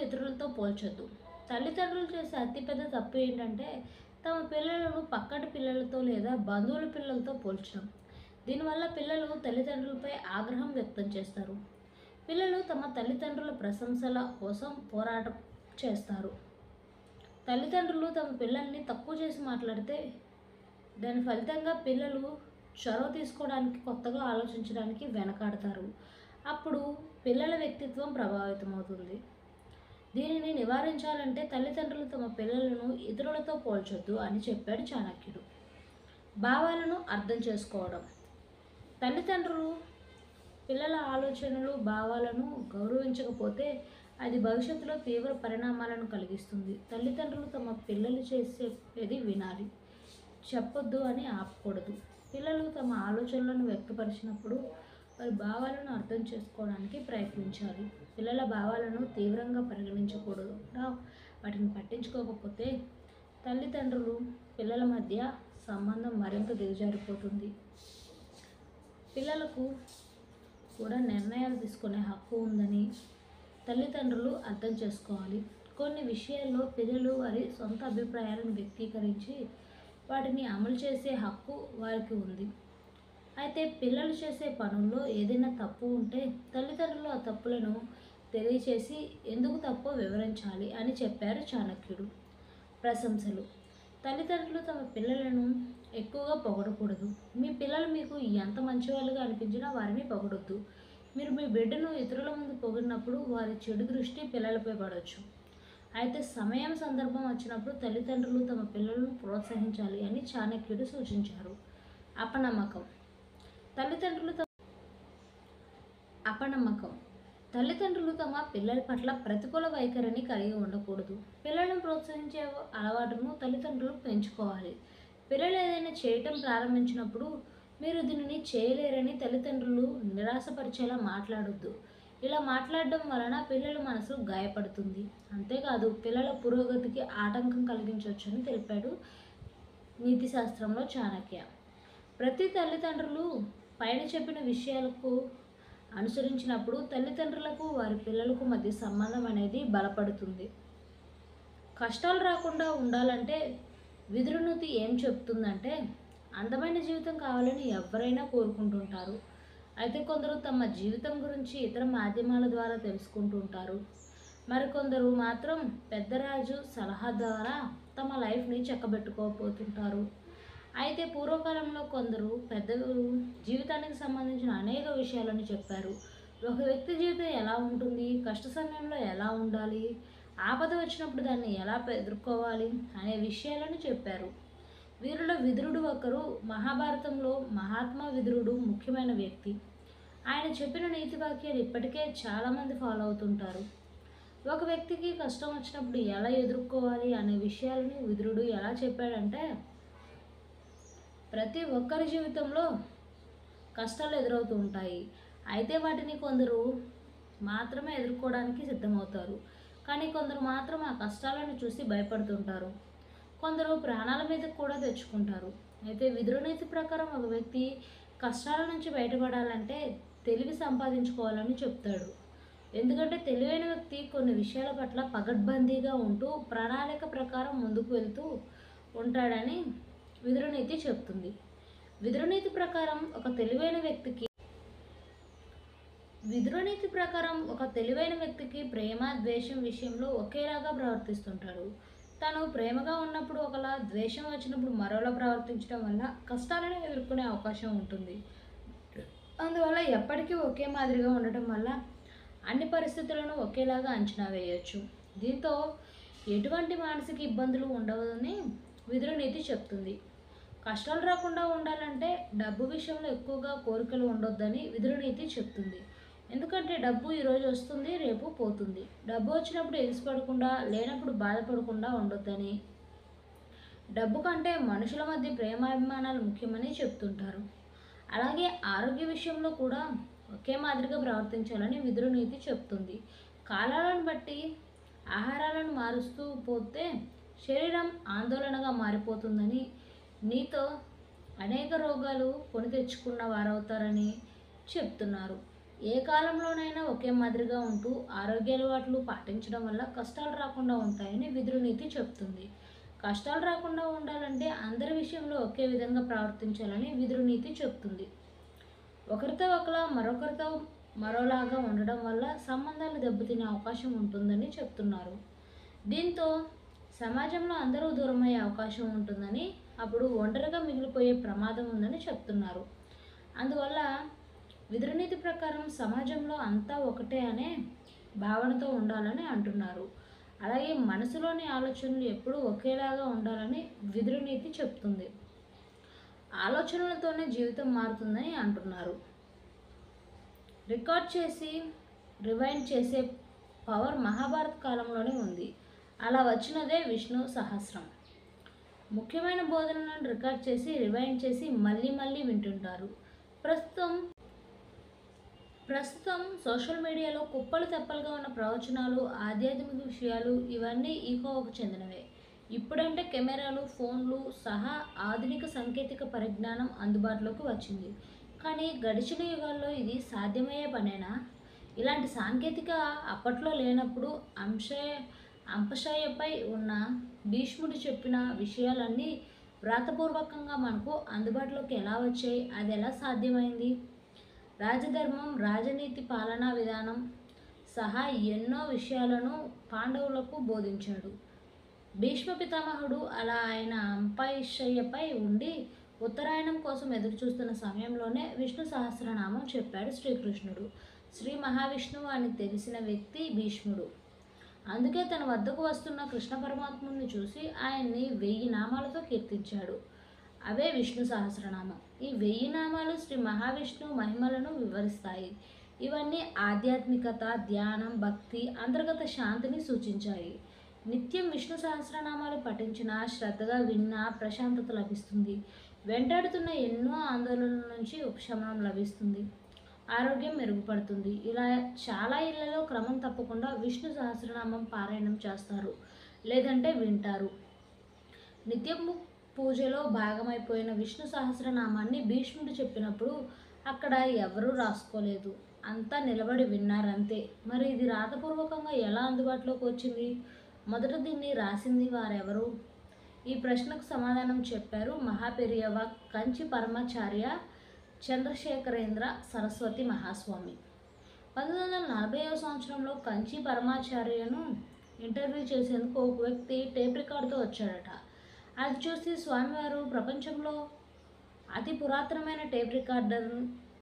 ఇతరులతో పోల్చొద్దు. తల్లిదండ్రులు చేసే అతిపెద్ద తప్పు ఏంటంటే తమ పిల్లలను పక్కటి పిల్లలతో లేదా బంధువుల పిల్లలతో పోల్చడం. దీనివల్ల పిల్లలు తల్లిదండ్రులపై ఆగ్రహం వ్యక్తం చేస్తారు. పిల్లలు తమ తల్లిదండ్రుల ప్రశంసల కోసం పోరాటం చేస్తారు. తల్లిదండ్రులు తమ పిల్లల్ని తక్కువ చేసి మాట్లాడితే దాని ఫలితంగా పిల్లలు చొరవ తీసుకోవడానికి, కొత్తగా ఆలోచించడానికి వెనకాడతారు. అప్పుడు పిల్లల వ్యక్తిత్వం ప్రభావితమవుతుంది. దీనిని నివారించాలంటే తల్లిదండ్రులు తమ పిల్లలను ఇతరులతో పోల్చొద్దు అని చెప్పాడు చాణక్యుడు. భావాలను అర్థం చేసుకోవడం. తల్లిదండ్రులు పిల్లల ఆలోచనలు, భావాలను గౌరవించకపోతే అది భవిష్యత్తులో తీవ్ర పరిణామాలను కలిగిస్తుంది. తల్లిదండ్రులు తమ పిల్లలు చేసేది వినాలి, చెప్పొద్దు అని ఆపకూడదు. పిల్లలు తమ ఆలోచనలను వ్యక్తపరిచినప్పుడు వారి భావాలను అర్థం చేసుకోవడానికి ప్రయత్నించాలి. పిల్లల భావాలను తీవ్రంగా పరిగణించకూడదు. వాటిని పట్టించుకోకపోతే తల్లిదండ్రులు పిల్లల మధ్య సంబంధం మరింత దిగజారిపోతుంది. పిల్లలకు కూడా నిర్ణయాలు తీసుకునే హక్కు ఉందని తల్లిదండ్రులు అర్థం చేసుకోవాలి. కొన్ని విషయాల్లో పిల్లలు వారి సొంత అభిప్రాయాలను వ్యక్తీకరించి వాటిని అమలు చేసే హక్కు వారికి ఉంది. అయితే పిల్లలు చేసే పనుల్లో ఏదైనా తప్పు ఉంటే తల్లిదండ్రులు ఆ తప్పులను తెలియచేసి ఎందుకు తప్పో వివరించాలి అని చెప్పారు చాణక్యుడు. ప్రశంసలు. తల్లిదండ్రులు తమ పిల్లలను ఎక్కువగా పొగడకూడదు. మీ పిల్లలు మీకు ఎంత మంచివాళ్ళుగా అనిపించినా వారిని పొగడొద్దు. మీరు మీ బిడ్డను ఇతరుల ముందు పొగిడినప్పుడు వారి చెడు దృష్టి పిల్లలపై పడవచ్చు. అయితే సమయం, సందర్భం వచ్చినప్పుడు తల్లిదండ్రులు తమ పిల్లలను ప్రోత్సహించాలి అని చాణక్యుడు సూచించారు. అపనమ్మకం. తల్లిదండ్రులు తమ పిల్లల పట్ల ప్రతికూల వైఖరిని కలిగి ఉండకూడదు. పిల్లలను ప్రోత్సహించే అలవాటును తల్లిదండ్రులు పెంచుకోవాలి. పిల్లలు ఏదైనా చేయటం ప్రారంభించినప్పుడు మీరు దీనిని చేయలేరని తల్లిదండ్రులు నిరాశపరిచేలా మాట్లాడొద్దు. ఇలా మాట్లాడడం వలన పిల్లల మనసు గాయపడుతుంది. అంతేకాదు పిల్లల పురోగతికి ఆటంకం కలిగించవచ్చని తెలిపాడు నీతిశాస్త్రంలో చాణక్య. ప్రతి తల్లిదండ్రులు పైన చెప్పిన విషయాలకు అనుసరించినప్పుడు తల్లిదండ్రులకు వారి పిల్లలకు మధ్య సంబంధం అనేది బలపడుతుంది. కష్టాలు రాకుండా ఉండాలంటే విదురునీతి ఏం చెప్తుందంటే అందమైన జీవితం కావాలని ఎవరైనా కోరుకుంటుంటారు. అయితే కొందరు తమ జీవితం గురించి ఇతర మాధ్యమాల ద్వారా తెలుసుకుంటుంటారు. మరికొందరు మాత్రం పెద్దరాజు సలహా ద్వారా తమ లైఫ్ని చక్కబెట్టుకోపోతుంటారు. అయితే పూర్వకాలంలో కొందరు పెద్దలు జీవితానికి సంబంధించిన అనేక విషయాలను చెప్పారు. ఒక వ్యక్తి జీవితం ఎలా ఉంటుంది, కష్ట సమయంలో ఎలా ఉండాలి, ఆపద వచ్చినప్పుడు దాన్ని ఎలా ఎదుర్కోవాలి అనే విషయాలను చెప్పారు. వీరిలో విదురుడు ఒకరు. మహాభారతంలో మహాత్మా విదురుడు ముఖ్యమైన వ్యక్తి. ఆయన చెప్పిన నీతి వాక్యాలు ఇప్పటికే చాలామంది ఫాలో అవుతుంటారు. ఒక వ్యక్తికి కష్టం వచ్చినప్పుడు ఎలా ఎదుర్కోవాలి అనే విషయాలను విదురుడు ఎలా చెప్పాడంటే, ప్రతి ఒక్కరి జీవితంలో కష్టాలు ఎదురవుతూ ఉంటాయి. అయితే వాటిని కొందరు మాత్రమే ఎదుర్కోవడానికి సిద్ధమవుతారు. కానీ కొందరు మాత్రం ఆ కష్టాలను చూసి భయపడుతుంటారు. కొందరు ప్రాణాల మీద కూడా తెచ్చుకుంటారు. అయితే విదురునీతి ప్రకారం ఒక వ్యక్తి కష్టాల నుంచి బయటపడాలంటే తెలివి సంపాదించుకోవాలని చెప్తాడు. ఎందుకంటే తెలివైన వ్యక్తి కొన్ని విషయాల పట్ల పగడ్బందీగా ఉంటూ ప్రణాళిక ప్రకారం ముందుకు వెళ్తూ ఉంటాడని విదురునీతి చెప్తుంది. విదురునీతి ప్రకారం ఒక తెలివైన వ్యక్తికి ప్రేమ, ద్వేషం విషయంలో ఒకేలాగా ప్రవర్తిస్తుంటాడు. తను ప్రేమగా ఉన్నప్పుడు ఒకలా, ద్వేషం వచ్చినప్పుడు మరోలా ప్రవర్తించడం వల్ల కష్టాలను ఎదుర్కొనే అవకాశం ఉంటుంది. అందువల్ల ఎప్పటికీ ఒకే మాదిరిగా ఉండటం వల్ల అన్ని పరిస్థితులను ఒకేలాగా అంచనా వేయవచ్చు. దీంతో ఎటువంటి మానసిక ఇబ్బందులు ఉండవని విదురునీతి చెప్తుంది. కష్టాలు రాకుండా ఉండాలంటే డబ్బు విషయంలో ఎక్కువగా కోరికలు ఉండొద్దని విదురునీతి చెప్తుంది. ఎందుకంటే డబ్బు ఈరోజు వస్తుంది, రేపు పోతుంది. డబ్బు వచ్చినప్పుడు ఎగిసిపడకుండా, లేనప్పుడు బాధపడకుండా ఉండొద్దని, డబ్బు కంటే మనుషుల మధ్య ప్రేమాభిమానాలు ముఖ్యమని చెప్తుంటారు. అలాగే ఆరోగ్య విషయంలో కూడా ఒకే మాదిరిగా ప్రవర్తించాలని విదురునీతి చెప్తుంది. కాలాలను బట్టి ఆహారాలను మారుస్తూ పోతే శరీరం ఆందోళనగా మారిపోతుందని, నీతో అనేక రోగాలు కొని తెచ్చుకున్న వారవుతారని చెప్తున్నారు. ఏ కాలంలోనైనా ఒకే మాదిరిగా ఉంటూ ఆరోగ్య అలవాట్లు పాటించడం వల్ల కష్టాలు రాకుండా ఉంటాయని విదురునీతి చెప్తుంది. కష్టాలు రాకుండా ఉండాలంటే అందరి విషయంలో ఒకే విధంగా ప్రవర్తించాలని విదురునీతి చెప్తుంది. ఒకరితో ఒకలా మరొకరితో మరోలాగా ఉండడం వల్ల సంబంధాలు దెబ్బతినే అవకాశం ఉంటుందని చెప్తున్నారు. దీంతో సమాజంలో అందరూ దూరమయ్యే అవకాశం ఉంటుందని, అప్పుడు ఒంటరిగా మిగిలిపోయే ప్రమాదం ఉందని చెప్తున్నారు. అందువల్ల విదురునీతి ప్రకారం సమాజంలో అంతా ఒకటే అనే భావనతో ఉండాలని అంటున్నారు. అలాగే మనసులోని ఆలోచనలు ఎప్పుడూ ఒకేలాగా ఉండాలని విదురునీతి చెప్తుంది. ఆలోచనలతోనే జీవితం మారుతుందని అంటున్నారు. రికార్డ్ చేసి రివైండ్ చేసే పవర్ మహాభారత కాలంలోనే ఉంది. అలా వచ్చినదే విష్ణు సహస్రం. ముఖ్యమైన బోధనలను రికార్డ్ చేసి రివైండ్ చేసి మళ్ళీ మళ్ళీ వింటుంటారు. ప్రస్తుతం ప్రస్తుతం సోషల్ మీడియాలో కుప్పలు తెప్పలుగా ఉన్న ప్రవచనాలు, ఆధ్యాత్మిక విషయాలు ఇవన్నీ ఈ కోవకు చెందినవే. ఇప్పుడంటే కెమెరాలు, ఫోన్లు సహా ఆధునిక సాంకేతిక పరిజ్ఞానం అందుబాటులోకి వచ్చింది. కానీ గడిచిన యుగాల్లో ఇది సాధ్యమయ్యే పనేనా? ఇలాంటి సాంకేతిక అప్పట్లో లేనప్పుడు అంపశయ్యపై ఉన్న భీష్ముడు చెప్పిన విషయాలన్నీ వ్రాతపూర్వకంగా మనకు అందుబాటులోకి ఎలా వచ్చాయి? అది ఎలా సాధ్యమైంది? రాజధర్మం, రాజనీతి, పాలనా విధానం సహా ఎన్నో విషయాలను పాండవులకు బోధించాడు. భీష్మ పితామహుడు అలా ఆయన అంపశయ్యపై ఉండి ఉత్తరాయణం కోసం ఎదురుచూస్తున్న సమయంలోనే విష్ణు సహస్రనామం చెప్పాడు శ్రీకృష్ణుడు. శ్రీ మహావిష్ణువు అని తెలిసిన వ్యక్తి భీష్ముడు. అందుకే తన వద్దకు వస్తున్న కృష్ణ పరమాత్ముని చూసి ఆయన్ని 1000 నామాలతో కీర్తించాడు. అవే విష్ణు సహస్రనామం. ఈ 1000 నామాలు శ్రీ మహావిష్ణువు మహిమలను వివరిస్తాయి. ఇవన్నీ ఆధ్యాత్మికత, ధ్యానం, భక్తి, అంతర్గత శాంతిని సూచించాయి. నిత్యం విష్ణు సహస్రనామాలు పఠించినా, శ్రద్ధగా విన్నా ప్రశాంతత లభిస్తుంది. వెంటాడుతున్న ఎన్నో ఆందోళనల నుంచి ఉపశమనం లభిస్తుంది. ఆరోగ్యం మెరుగుపడుతుంది. ఇలా చాలా ఇళ్లలో క్రమం తప్పకుండా విష్ణు సహస్రనామం పారాయణం చేస్తారు, లేదంటే వింటారు. నిత్యం పూజలో భాగమైపోయిన విష్ణు సహస్రనామాన్ని భీష్ముడు చెప్పినప్పుడు అక్కడ ఎవరూ రాసుకోలేదు, అంతా నిలబడి విన్నారంతే. మరి ఇది రాతపూర్వకంగా ఎలా అందుబాటులోకి వచ్చింది? మొదట దీన్ని రాసింది వారెవరు? ఈ ప్రశ్నకు సమాధానం చెప్పారు మహాపెరియవ కంచి పరమాచార్య చంద్రశేఖరేంద్ర సరస్వతి మహాస్వామి. 1940వ సంవత్సరంలో కంచి పరమాచార్యను ఇంటర్వ్యూ చేసేందుకు ఒక వ్యక్తి టేప్ రికార్డుతో వచ్చాడట. అది చూసి స్వామివారు ప్రపంచంలో అతి పురాతనమైన టేప్ రికార్డర్